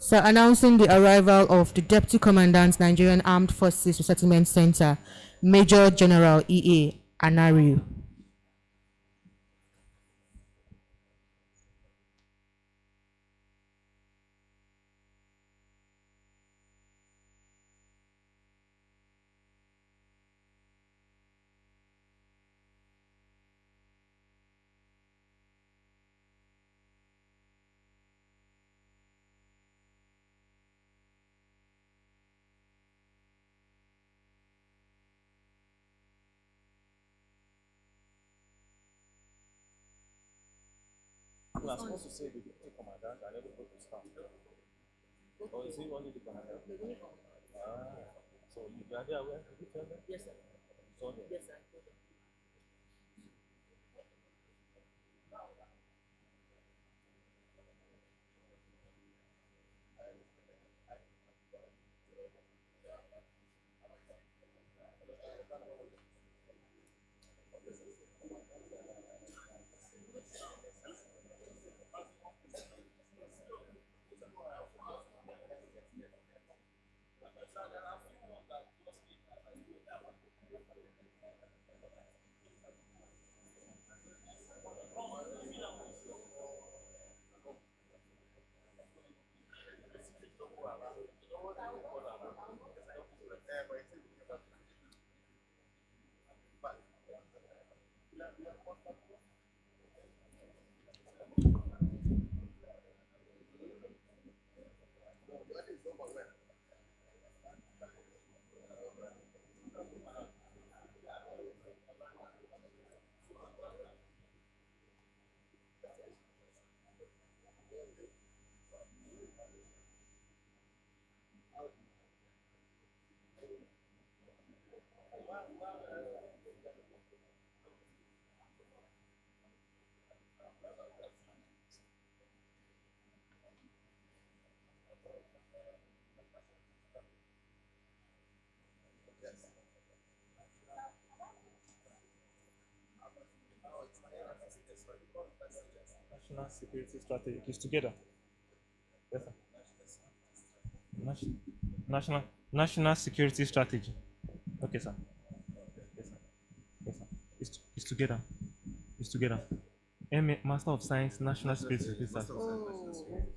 So announcing the arrival of the Deputy Commandant, Nigerian Armed Forces Resettlement Center, Major General E.A. Anariu. I was supposed to say the deputy commandant and everybody to start. Or is he only the commandant? Ah, so you are there aware? Did you tell them? Yes, sir. So, Yes, sir. national security strategy is together. Yes, sir. National security strategy. Okay, sir. Yes, sir. Yes, sir. It's together. It's together. MA, Master of Science, National Security Research. Oh, okay.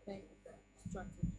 Thank you, sir. Strategy.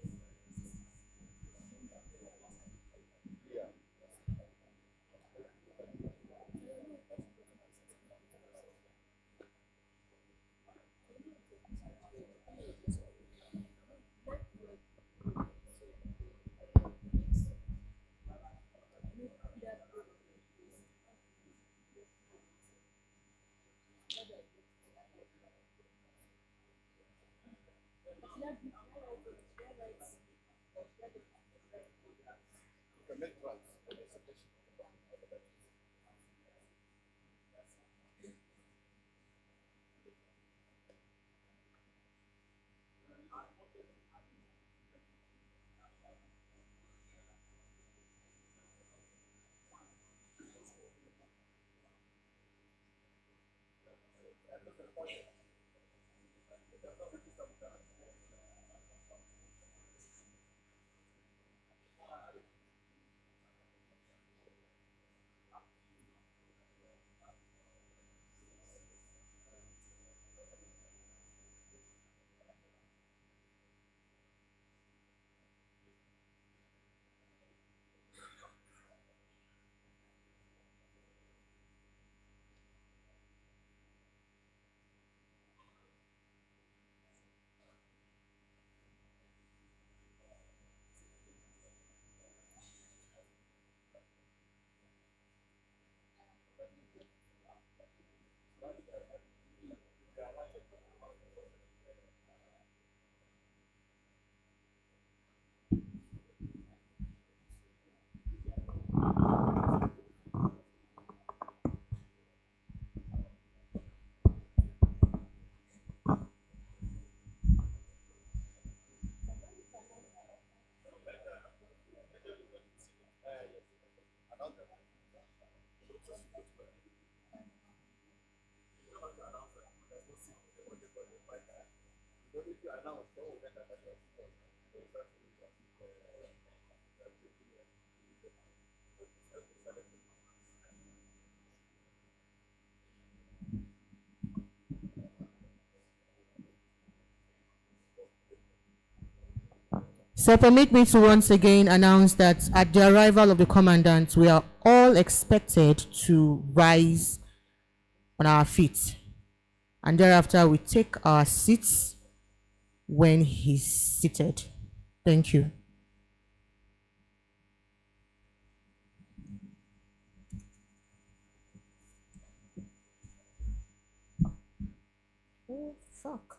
So permit me to once again announce that at the arrival of the Commandant, we are all expected to rise on our feet. And thereafter, we take our seats when he's seated. Thank you. Oh, fuck.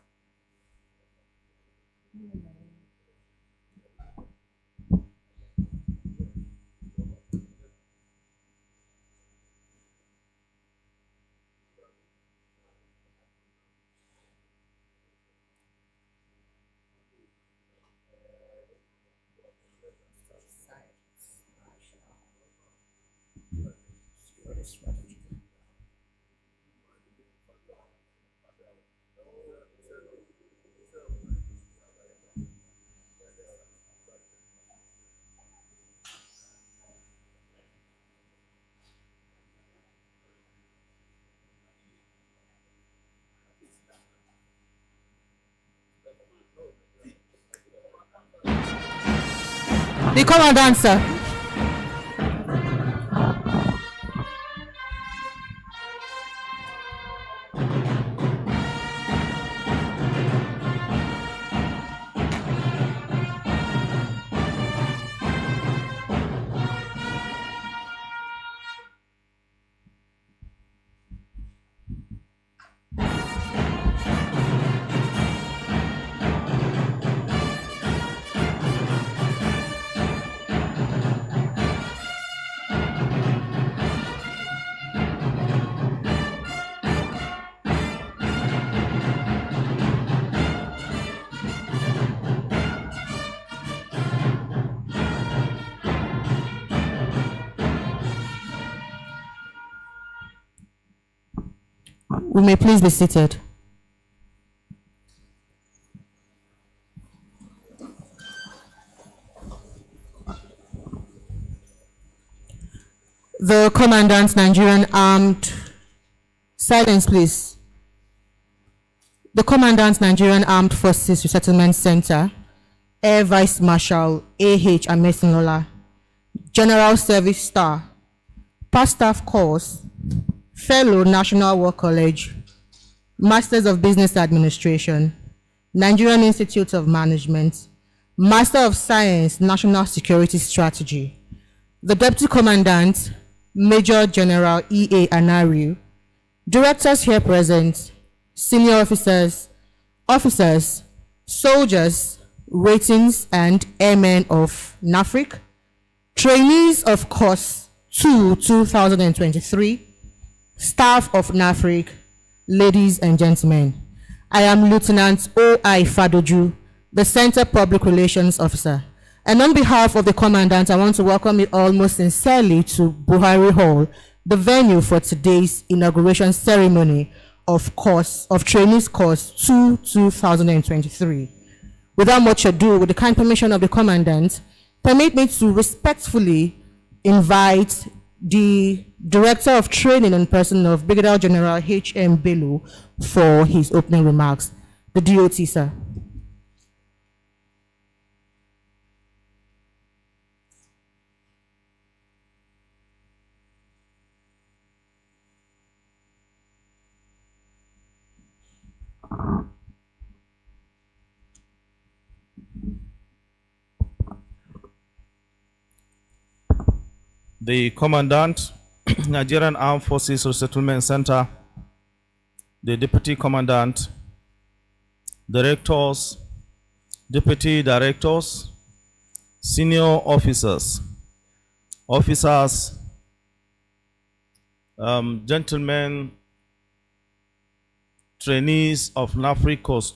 The Commandant, sir. We may please be seated. The Commandant, Nigerian Armed... Silence, please. The Commandant, Nigerian Armed Forces Resettlement Center, Air Vice Marshal A.H. Amesinola, General Service Star, Past Staff Course, Fellow National War College, Masters of Business Administration, Nigerian Institute of Management, Master of Science, National Security Strategy. The Deputy Commandant, Major General E.A. Anariu, directors here present, senior officers, soldiers, ratings, and airmen of NAFRC, trainees of course 2023, staff of NAFRC, ladies and gentlemen. I am Lieutenant O.I. Fadoju, the Center Public Relations Officer. And on behalf of the Commandant, I want to welcome you all most sincerely to Buhari Hall, the venue for today's inauguration ceremony of Trainees Course 2023. Without much ado, with the kind permission of the Commandant, permit me to respectfully invite the Director of Training and Person of Brigadier General H.M. Bello for his opening remarks. The DOT, sir. The Commandant, Nigerian Armed Forces Resettlement Center, the Deputy Commandant, Directors, Deputy Directors, Senior Officers, gentlemen, trainees of NAFRC Course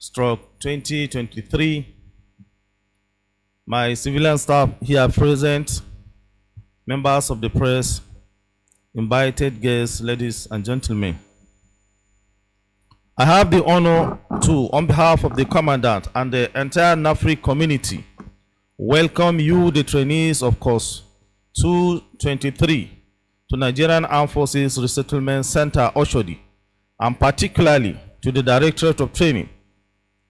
2/2023, my civilian staff here present, members of the press, invited guests, ladies and gentlemen. I have the honor to, on behalf of the Commandant and the entire NAFRC community, welcome you, the trainees of course 223, to Nigerian Armed Forces Resettlement Center, Oshodi, and particularly to the Directorate of Training,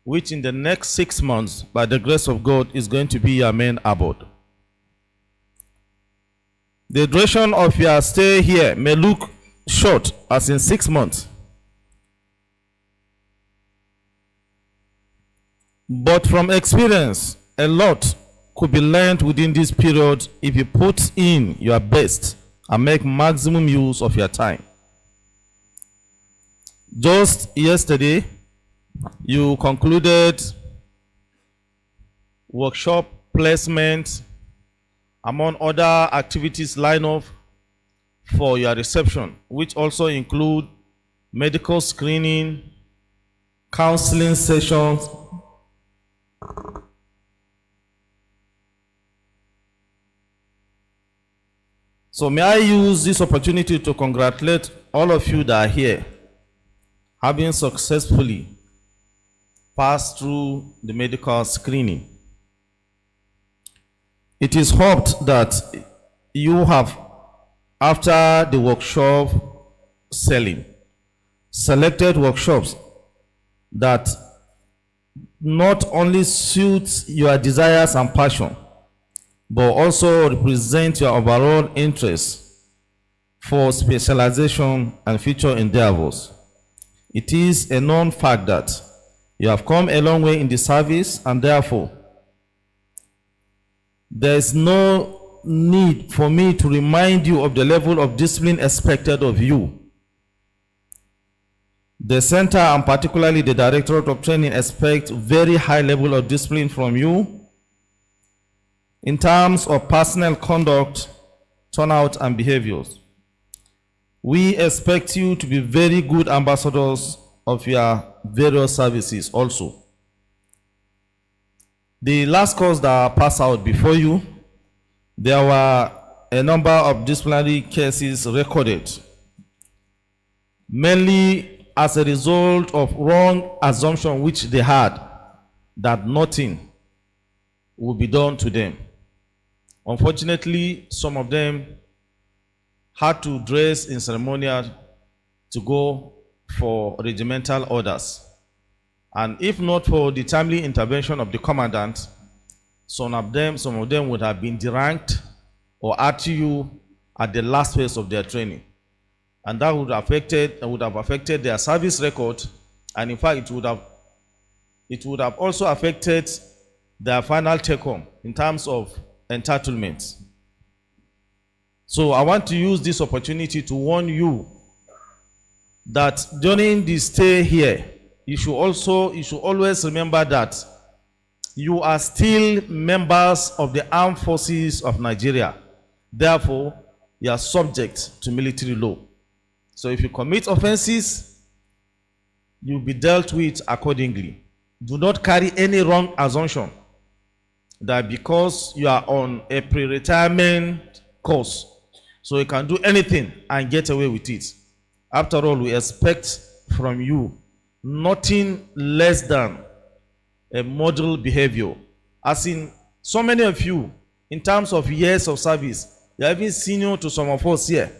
which in the next 6 months, by the grace of God, is going to be your main abode. The duration of your stay here may look short, as in 6 months, but from experience, a lot could be learned within this period if you put in your best and make maximum use of your time. Just yesterday, you concluded workshop placement, among other activities lined up for your reception, which also include medical screening, counseling sessions, so may I use this opportunity to congratulate all of you that are here, having successfully passed through the medical screening. It is hoped that you have, after the workshop selling, selected workshops that not only suit your desires and passion, but also represent your overall interest for specialization and future endeavors. It is a known fact that you have come a long way in the service, and therefore there is no need for me to remind you of the level of discipline expected of you. The center, and particularly the Directorate of Training, expect very high level of discipline from you in terms of personal conduct, turnout, and behaviors. We expect you to be very good ambassadors of your various services also. The last course that passed out before you, there were a number of disciplinary cases recorded, mainly as a result of wrong assumption which they had that nothing would be done to them. Unfortunately, some of them had to dress in ceremonial to go for regimental orders. And if not for the timely intervention of the Commandant, some of them would have been deranked or RTU at the last phase of their training. And that would have affected their service record, and in fact it would have also affected their final take-home in terms of entitlement. So I want to use this opportunity to warn you that during the stay here, you should always remember that you are still members of the armed forces of Nigeria. Therefore, you are subject to military law. So if you commit offenses, you'll be dealt with accordingly. Do not carry any wrong assumption that because you are on a pre-retirement course, so you can do anything and get away with it. After all, we expect from you nothing less than a model behavior. As in, so many of you, in terms of years of service, you are even senior to some of us here.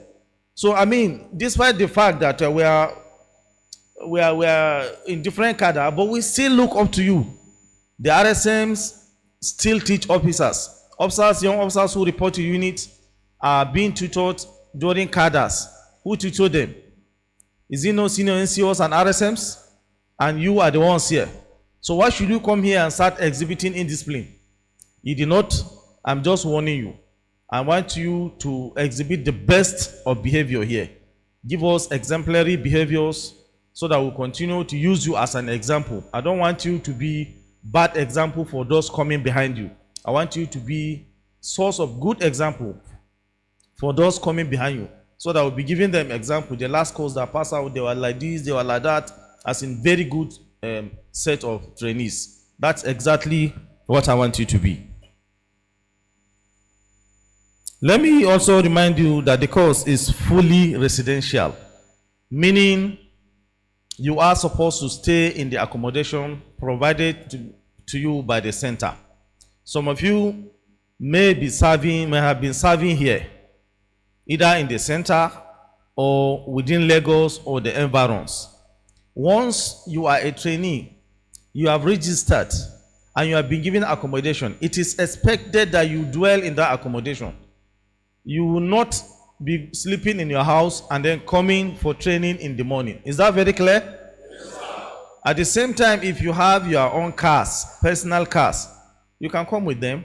So, I mean, despite the fact that we are in different cadre, but we still look up to you. The RSMs still teach officers. Young officers who report to unit are being tutored during cadres. Who tutor them? Is it no senior NCOs and RSMs? And you are the ones here. So why should you come here and start exhibiting indiscipline? You did not. I'm just warning you. I want you to exhibit the best of behavior here. Give us exemplary behaviors so that we'll continue to use you as an example. I don't want you to be bad example for those coming behind you. I want you to be source of good example for those coming behind you, so that we'll be giving them example. The last course that passed out, they were like this, they were like that, as in very good set of trainees. That's exactly what I want you to be. Let me also remind you that the course is fully residential, meaning you are supposed to stay in the accommodation provided to you by the center. Some of you may have been serving here, either in the center or within Lagos or the environs. Once you are a trainee, you have registered and you have been given accommodation, it is expected that you dwell in that accommodation. You will not be sleeping in your house and then coming for training in the morning. Is that very clear? Yes, sir. At the same time, if you have your own cars, personal cars, you can come with them,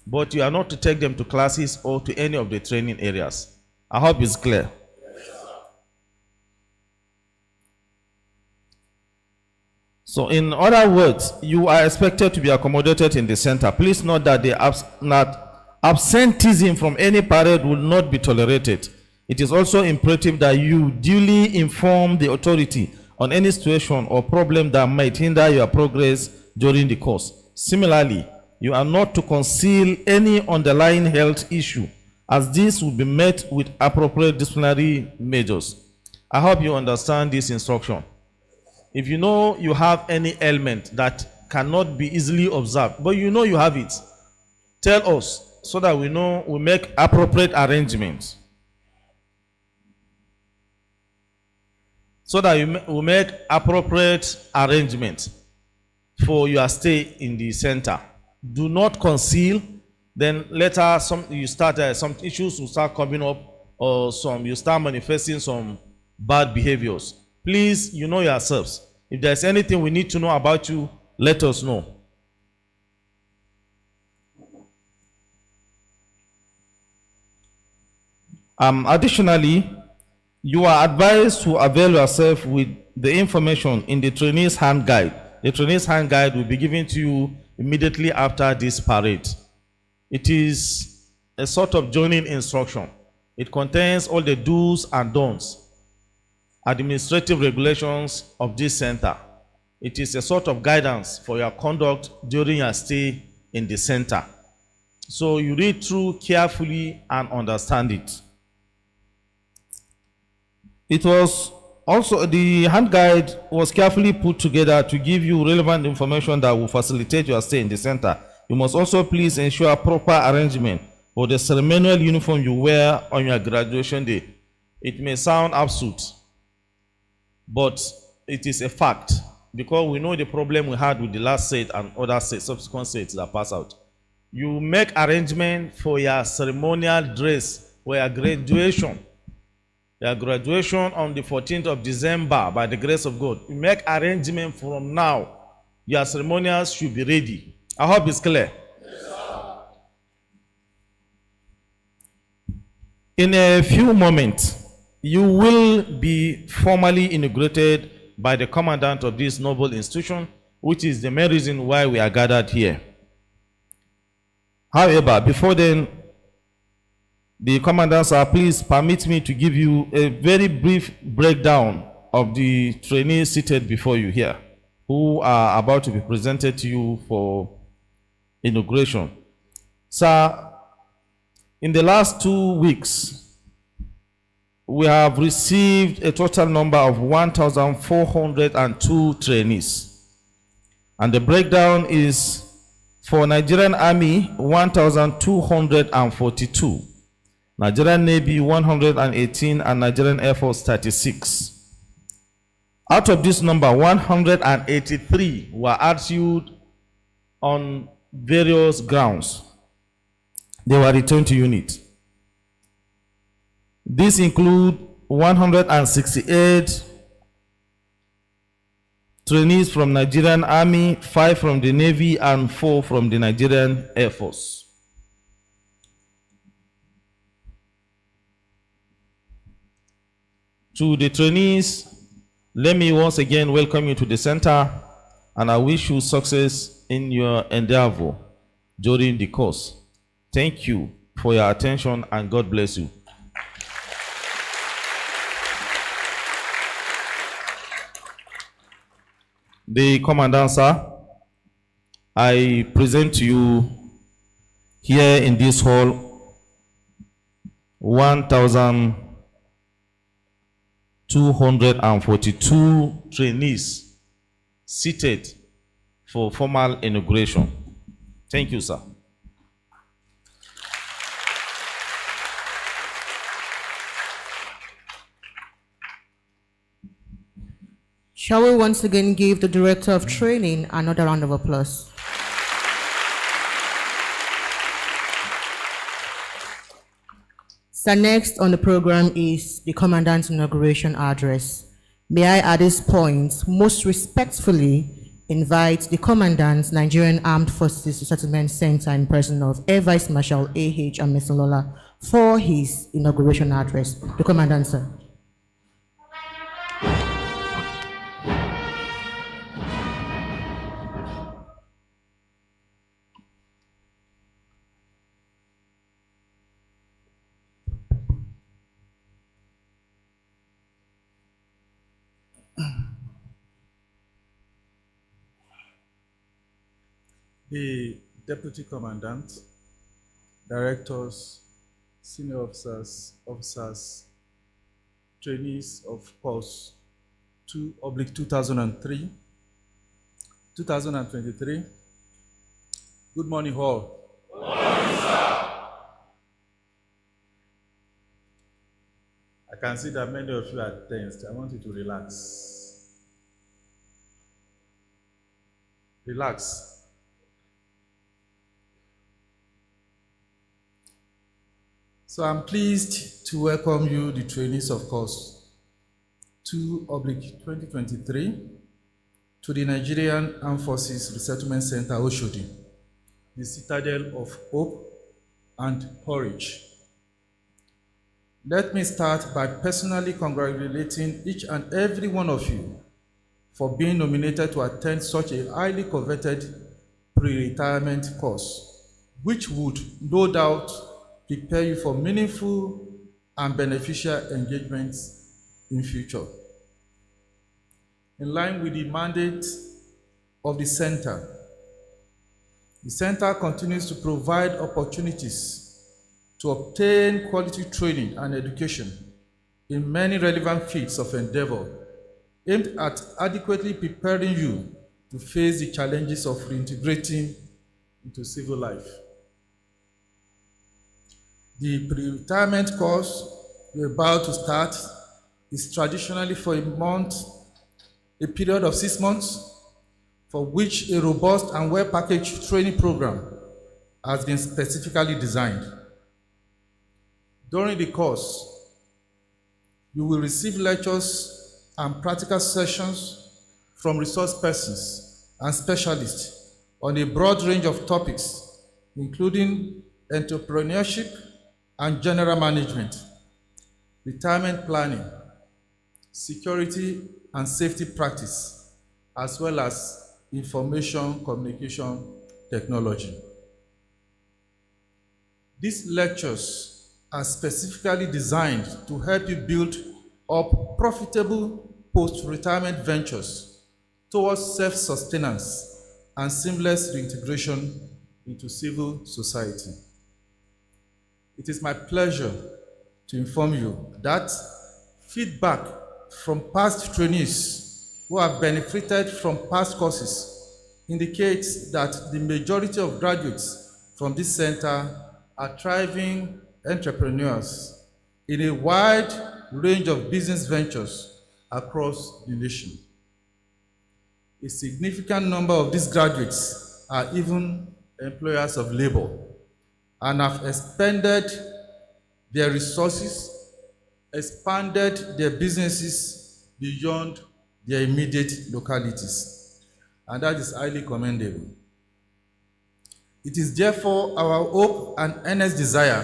but you are not to take them to classes or to any of the training areas. I hope it's clear. So in other words, you are expected to be accommodated in the center. Please note that absenteeism from any parade will not be tolerated. It is also imperative that you duly inform the authority on any situation or problem that might hinder your progress during the course. Similarly, you are not to conceal any underlying health issue, as this will be met with appropriate disciplinary measures. I hope you understand this instruction. If you know you have any ailment that cannot be easily observed, but you know you have it, tell us so that we know we make appropriate arrangements. So that we make appropriate arrangements for your stay in the center. Do not conceal. Then later some issues will start coming up, or you start manifesting some bad behaviors. Please, you know yourselves. If there's anything we need to know about you, let us know. Additionally, you are advised to avail yourself with the information in the trainees hand guide. The trainees hand guide will be given to you immediately after this parade. It is a sort of joining instruction. It contains all the do's and don'ts, administrative regulations of this center. It is a sort of guidance for your conduct during your stay in the center. So you read through carefully and understand it. It was also, the hand guide was carefully put together to give you relevant information that will facilitate your stay in the center. You must also please ensure proper arrangement for the ceremonial uniform you wear on your graduation day. It may sound absurd, but it is a fact, because we know the problem we had with the last set and other sets, subsequent sets that pass out. You make arrangement for your ceremonial dress for your graduation. Your graduation on the 14th of December, by the grace of God. You make arrangement from now. Your ceremonials should be ready. I hope it's clear. Yes, in a few moments, you will be formally inaugurated by the commandant of this noble institution, which is the main reason why we are gathered here. However, before then, the commandant, sir, please permit me to give you a very brief breakdown of the trainees seated before you here, who are about to be presented to you for inauguration. Sir, in the last 2 weeks, we have received a total number of 1,402 trainees. And the breakdown is for Nigerian Army, 1,242. Nigerian Navy 118, and Nigerian Air Force 36. Out of this number, 183 were RTU'd on various grounds. They were returned to unit. These include 168 trainees from Nigerian Army, 5 from the Navy, and 4 from the Nigerian Air Force. To the trainees, let me once again welcome you to the center, and I wish you success in your endeavor during the course. Thank you for your attention, and God bless you. The Commandant, sir, I present to you here in this hall 1,242 242 trainees seated for formal inauguration. Thank you, sir. Shall we once again give the Director of Training another round of applause? So next on the program is the Commandant's inauguration address. May I at this point most respectfully invite the Commandant, Nigerian Armed Forces Resettlement Center in person of Air Vice Marshal A.H. Amesolola for his inauguration address. The Commandant, sir. The Deputy Commandant, Directors, Senior Officers, Trainees of course 2/2003, 2023. Good morning, all. Good morning, sir. I can see that many of you are tensed. I want you to relax. Relax. So I'm pleased to welcome you, the trainees of course 2/2023, to the Nigerian Armed Forces Resettlement Center, Oshodi, the citadel of hope and courage. Let me start by personally congratulating each and every one of you for being nominated to attend such a highly coveted pre-retirement course, which would no doubt prepare you for meaningful and beneficial engagements in future. In line with the mandate of the center continues to provide opportunities to obtain quality training and education in many relevant fields of endeavor aimed at adequately preparing you to face the challenges of reintegrating into civil life. The pre-retirement course we're about to start is traditionally for a period of 6 months, for which a robust and well-packaged training program has been specifically designed. During the course, you will receive lectures and practical sessions from resource persons and specialists on a broad range of topics, including entrepreneurship and general management, retirement planning, security and safety practice, as well as information communication technology. These lectures are specifically designed to help you build up profitable post-retirement ventures towards self-sustenance and seamless reintegration into civil society. It is my pleasure to inform you that feedback from past trainees who have benefited from past courses indicates that the majority of graduates from this center are thriving entrepreneurs in a wide range of business ventures across the nation. A significant number of these graduates are even employers of labor and have expanded their resources, expanded their businesses beyond their immediate localities, and that is highly commendable. It is therefore our hope and earnest desire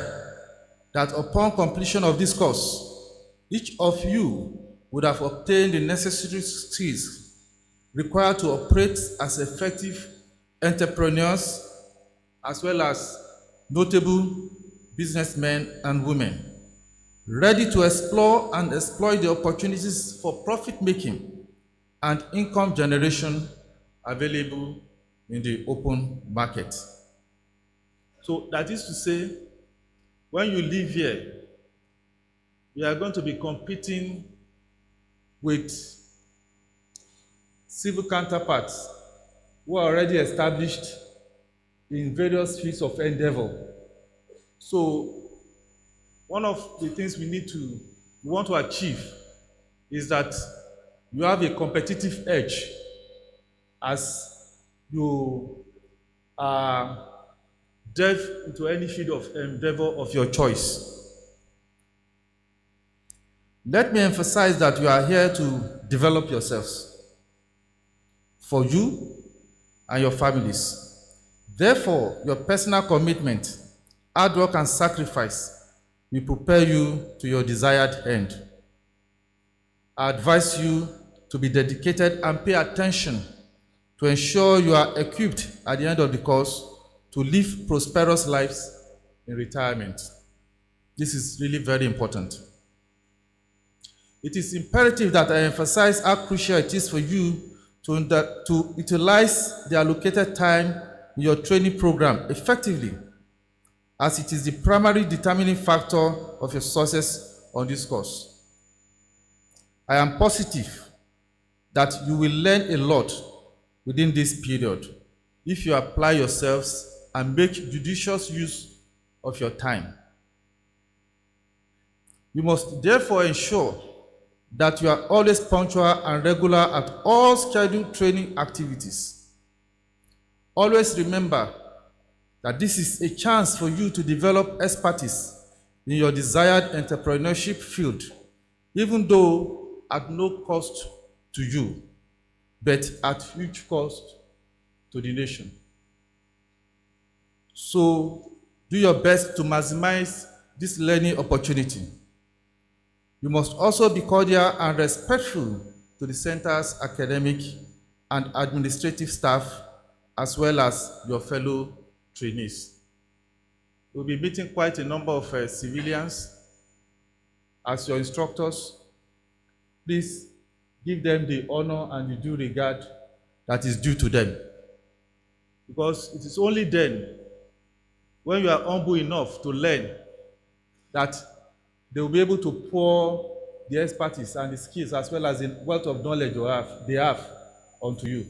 that upon completion of this course, each of you would have obtained the necessary skills required to operate as effective entrepreneurs as well as notable businessmen and women, ready to explore and exploit the opportunities for profit-making and income generation available in the open market. So that is to say, when you live here, we are going to be competing with civil counterparts who are already established in various fields of endeavor. So one of the things we want to achieve is that you have a competitive edge as you delve into any field of endeavor of your choice. Let me emphasize that you are here to develop yourselves for you and your families. Therefore, your personal commitment, hard work, and sacrifice will prepare you to your desired end. I advise you to be dedicated and pay attention to ensure you are equipped at the end of the course to live prosperous lives in retirement. This is really very important. It is imperative that I emphasize how crucial it is for you to utilize the allocated time in your training program effectively, as it is the primary determining factor of your success on this course. I am positive that you will learn a lot within this period if you apply yourselves and make judicious use of your time. You must therefore ensure that you are always punctual and regular at all scheduled training activities. Always remember that this is a chance for you to develop expertise in your desired entrepreneurship field, even though at no cost to you, but at huge cost to the nation. So do your best to maximize this learning opportunity. You must also be cordial and respectful to the center's academic and administrative staff, as well as your fellow trainees. We'll be meeting quite a number of civilians as your instructors. Please give them the honor and the due regard that is due to them. Because it is only then, when you are humble enough to learn, that they will be able to pour the expertise and the skills as well as the wealth of knowledge they have onto you.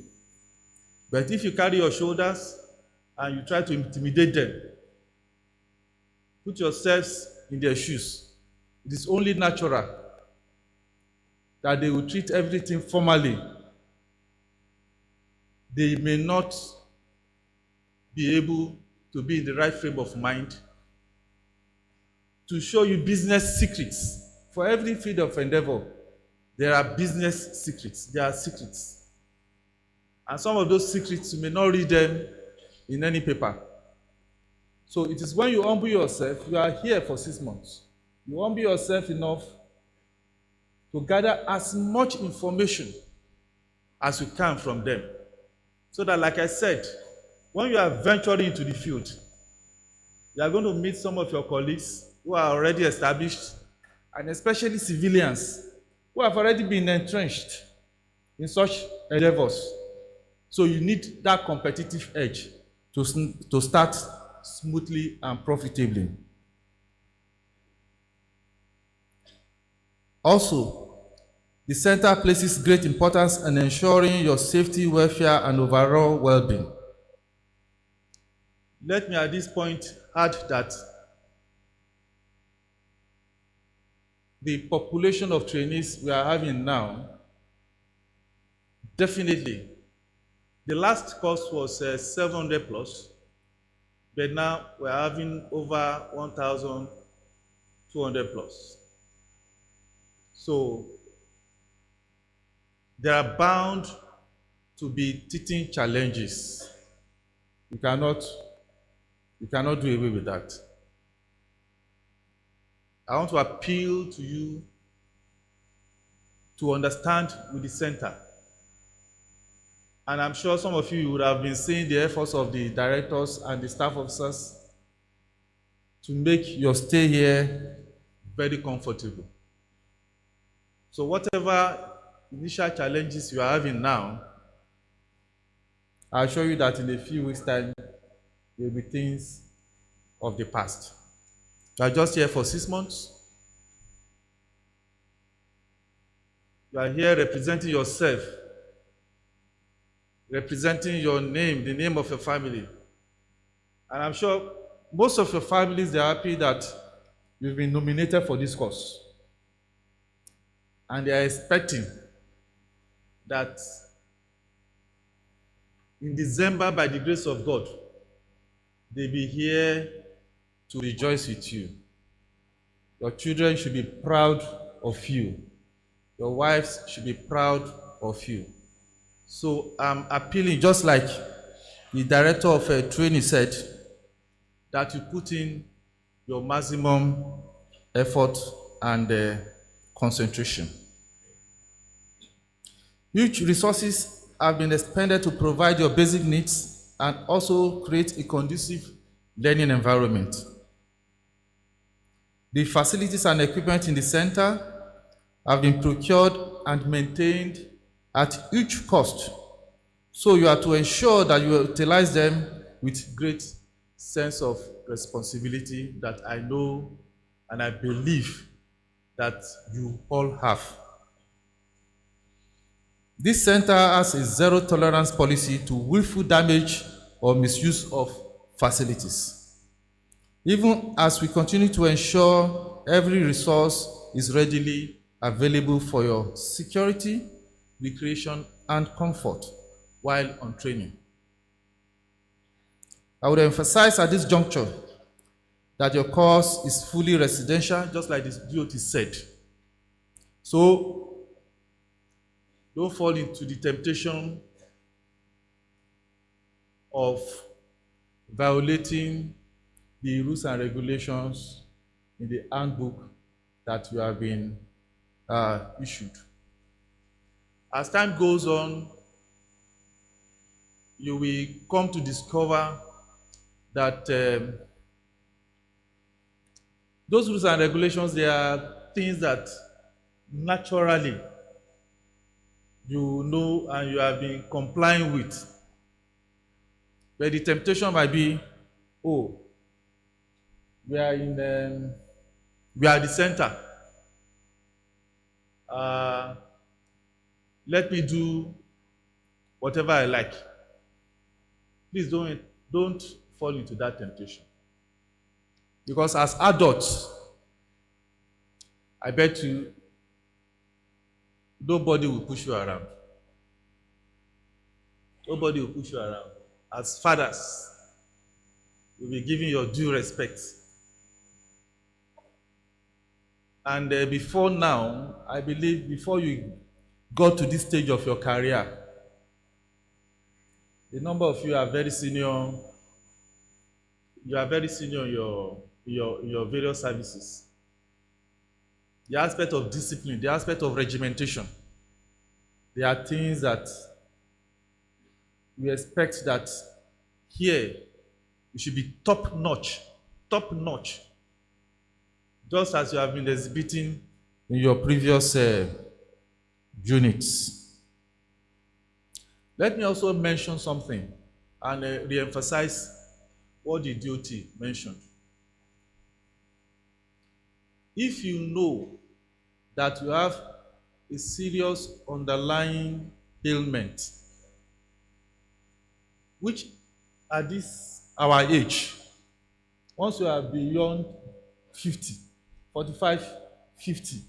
But if you carry your shoulders and you try to intimidate them, put yourselves in their shoes. It is only natural that they will treat everything formally. They may not be able to be in the right frame of mind to show you business secrets. For every field of endeavor, there are business secrets. There are secrets. And some of those secrets, you may not read them in any paper. So it is when you humble yourself, you are here for 6 months. You humble yourself enough to gather as much information as you can from them. So that, like I said, when you are venturing into the field, you are going to meet some of your colleagues who are already established, and especially civilians who have already been entrenched in such endeavors. So you need that competitive edge to start smoothly and profitably. Also, the center places great importance on ensuring your safety, welfare, and overall well-being. Let me at this point add that the population of trainees we are having now, definitely, the last course was 700 plus, but now we're having over 1,200 plus. So there are bound to be teething challenges. You cannot do away with that. I want to appeal to you to understand with the center. And I'm sure some of you would have been seeing the efforts of the directors and the staff officers to make your stay here very comfortable. So whatever initial challenges you are having now, I assure you that in a few weeks' time, there will be things of the past. You are just here for 6 months. You are here representing yourself, representing your name, the name of your family. And I'm sure most of your families, they're happy that you've been nominated for this course. And they are expecting that in December, by the grace of God, they'll be here to rejoice with you. Your children should be proud of you. Your wives should be proud of you. So I'm appealing, just like the director of training said, that you put in your maximum effort and concentration. Huge resources have been expended to provide your basic needs and also create a conducive learning environment. The facilities and equipment in the center have been procured and maintained at huge cost. So you are to ensure that you utilize them with great sense of responsibility that I know and I believe that you all have. This center has a zero tolerance policy to willful damage or misuse of facilities. Even as we continue to ensure every resource is readily available for your security, recreation, and comfort while on training. I would emphasize at this juncture that your course is fully residential, just like the DOT said. So don't fall into the temptation of violating the rules and regulations in the handbook that you have been issued. As time goes on, you will come to discover that those rules and regulations, they are things that naturally you know and you have been complying with. But the temptation might be, oh, we are the center. Let me do whatever I like. Please don't fall into that temptation. Because as adults, I bet you nobody will push you around. Nobody will push you around. As fathers, you'll be giving your due respect. And before now, I believe before you got to this stage of your career, a number of you are very senior. You are very senior in your various services. The aspect of discipline, the aspect of regimentation, there are things that we expect that here you should be top notch, just as you have been exhibiting in your previous units. Let me also mention something and re-emphasize what the DOT mentioned. If you know that you have a serious underlying ailment, which at our age, once you are beyond 50, 45, 50,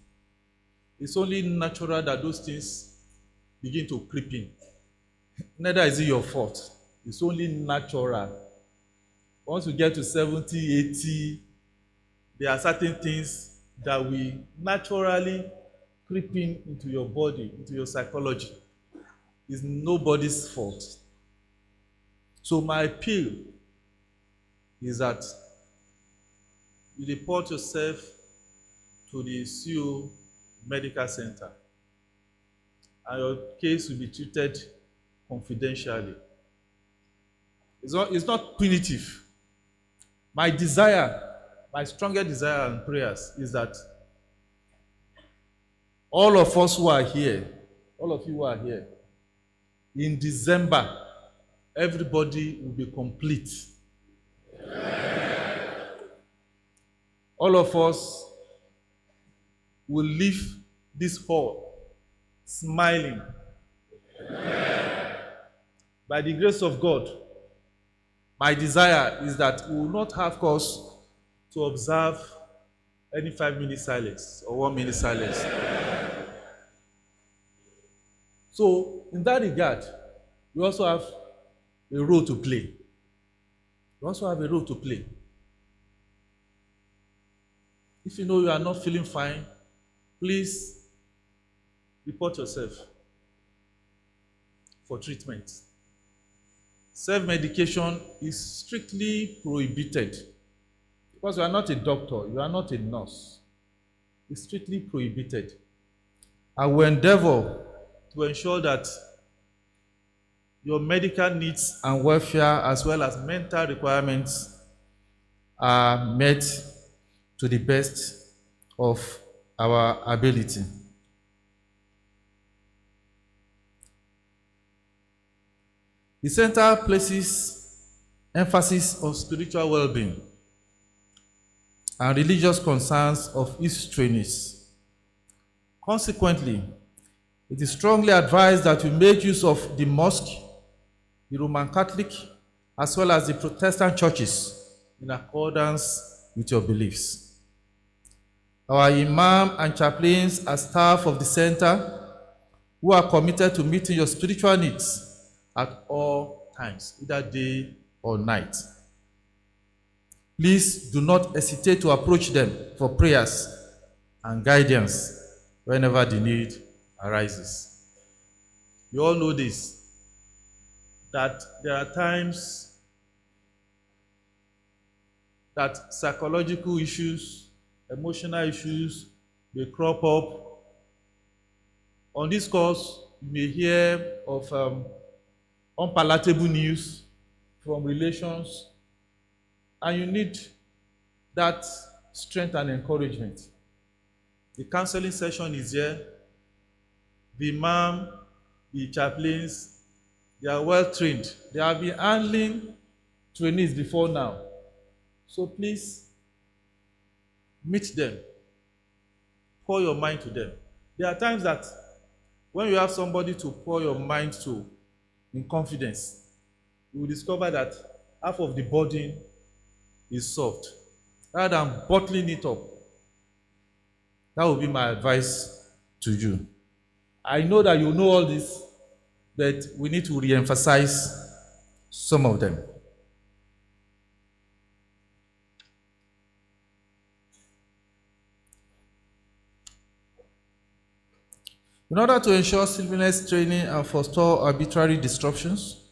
it's only natural that those things begin to creep in. Neither is it your fault. It's only natural. Once you get to 70, 80, there are certain things that will naturally creep in into your body, into your psychology. It's nobody's fault. So my appeal is that you report yourself to the CO Medical Center and your case will be treated confidentially. It's not punitive. My desire, my strongest desire and prayers is that all of us who are here, all of you who are here, in December, everybody will be complete. All of us will leave this hall smiling. By the grace of God, my desire is that we will not have cause to observe any 5-minute silence or 1-minute silence. So, in that regard, we also have a role to play. We also have a role to play. If you know you are not feeling fine, please report yourself for treatment. Self-medication is strictly prohibited because you are not a doctor, you are not a nurse. It's strictly prohibited. I will endeavor to ensure that your medical needs and welfare as well as mental requirements are met to the best of our ability. The center places emphasis on spiritual well-being and religious concerns of its trainees. Consequently, it is strongly advised that we make use of the mosque, the Roman Catholic, as well as the Protestant churches in accordance with your beliefs. Our imam and chaplains are staff of the center who are committed to meeting your spiritual needs at all times, either day or night. Please do not hesitate to approach them for prayers and guidance whenever the need arises. You all know this, that there are times that psychological issues, emotional issues may crop up. On this course, you may hear of unpalatable news from relations, and you need that strength and encouragement. The counseling session is here. The imam, the chaplains, they are well trained. They have been handling trainees before now. So please meet them. Pour your mind to them. There are times that when you have somebody to pour your mind to in confidence, you will discover that half of the burden is solved. Rather than bottling it up, that would be my advice to you. I know that you know all this, but we need to re-emphasize some of them. In order to ensure seamless training and forestall arbitrary disruptions,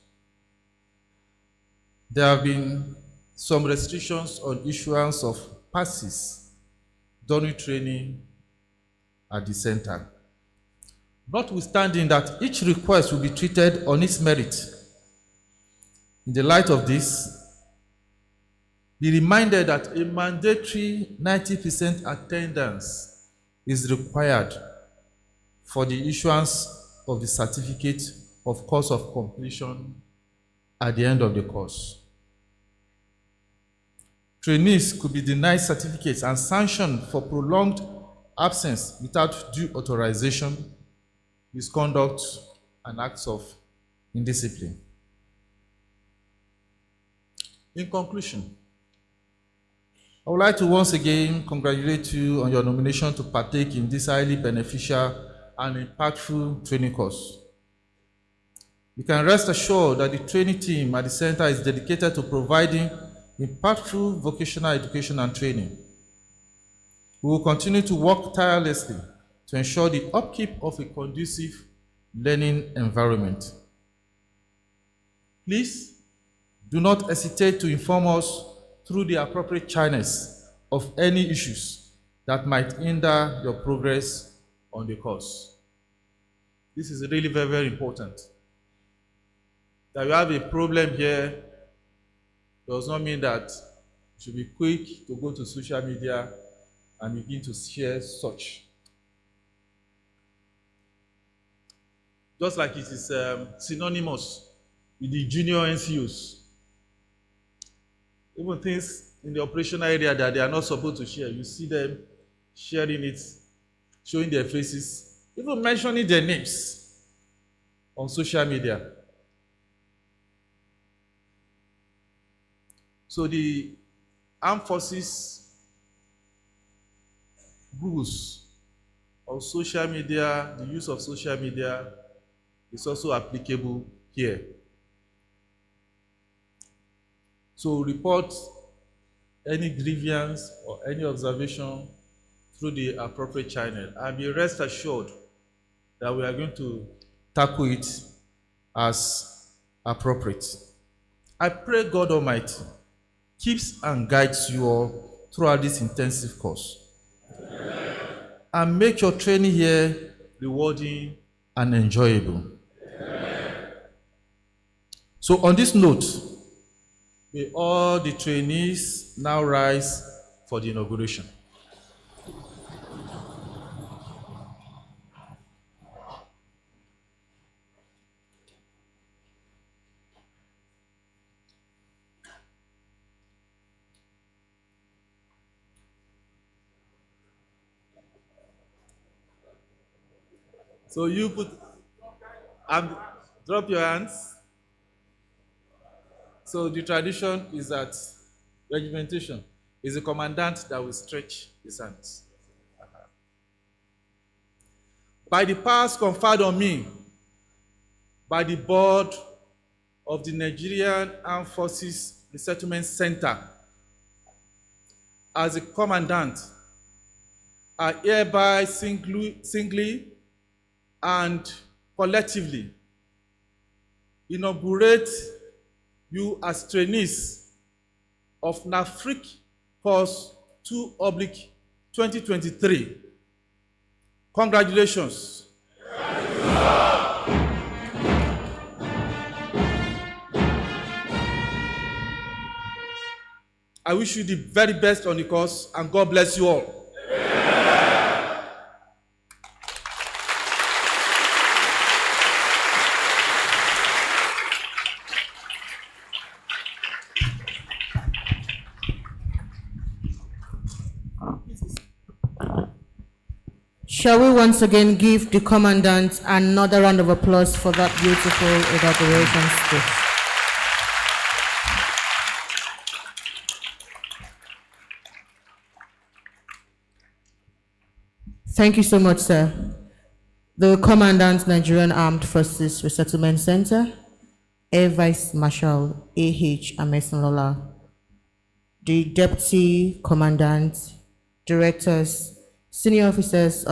there have been some restrictions on issuance of passes during training at the center. Notwithstanding that each request will be treated on its merit, in the light of this, be reminded that a mandatory 90% attendance is required for the issuance of the certificate of course of completion at the end of the course. Trainees could be denied certificates and sanctioned for prolonged absence without due authorization, misconduct, and acts of indiscipline. In conclusion, I would like to once again congratulate you on your nomination to partake in this highly beneficial and impactful training course. You can rest assured that the training team at the center is dedicated to providing impactful vocational education and training. We will continue to work tirelessly to ensure the upkeep of a conducive learning environment. Please do not hesitate to inform us through the appropriate channels of any issues that might hinder your progress on the course. This is really very, very important. That you have a problem here does not mean that you should be quick to go to social media and begin to share such. Just like it is synonymous with the junior NCOs. Even things in the operational area that they are not supposed to share, you see them sharing it, showing their faces even mentioning their names on social media. So the armed forces rules of social media, the use of social media is also applicable here. So report any grievance or any observation through the appropriate channel, and be rest assured that we are going to tackle it as appropriate. I pray God Almighty keeps and guides you all throughout this intensive course. Amen. And make your training here rewarding and enjoyable. Amen. So on this note, may all the trainees now rise for the inauguration. So you put, drop your hands. So the tradition is that regimentation is the commandant that will stretch his hands. By the powers conferred on me by the board of the Nigerian Armed Forces Resettlement Center, as a commandant, I hereby singly and collectively inaugurate you as trainees of NAFRC course 2/2023. Congratulations. I wish you the very best on the course, and God bless you all. Shall we once again give the Commandant another round of applause for that beautiful inauguration speech? Thank you so much, sir. The Commandant, Nigerian Armed Forces Resettlement Center, Air Vice Marshal A.H. Amesolola, the Deputy Commandant, Directors, Senior officers,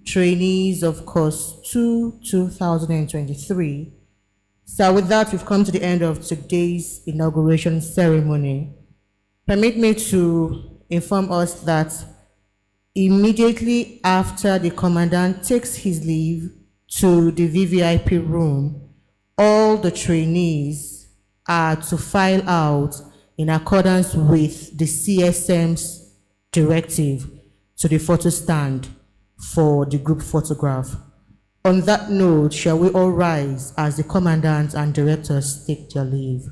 trainees of course 2023. So with that, we've come to the end of today's inauguration ceremony. Permit me to inform us that immediately after the Commandant takes his leave to the VVIP room, all the trainees are to file out in accordance with the CSM's directive to the photo stand for the group photograph. On that note, shall we all rise as the Commandant and Directors take their leave?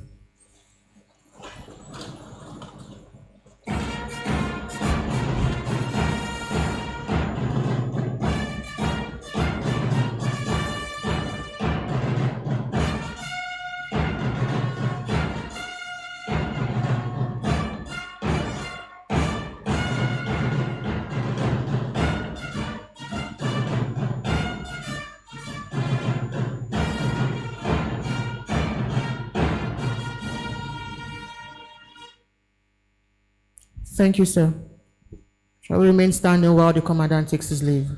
Thank you, sir. Shall we remain standing while the Commandant takes his leave?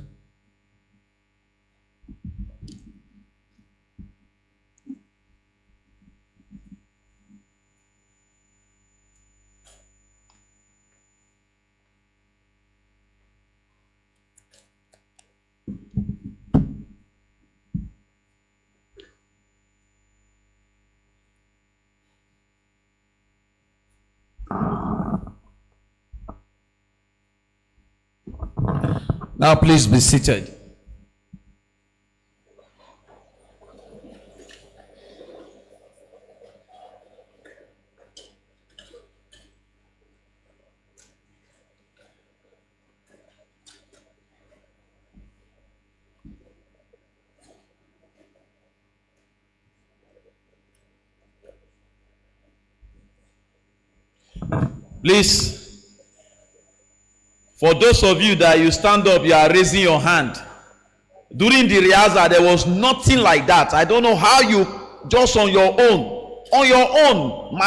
Now please be seated. Please, for those of you that you stand up, you are raising your hand. During the rehearsal, there was nothing like that. I don't know how you just on your own, man.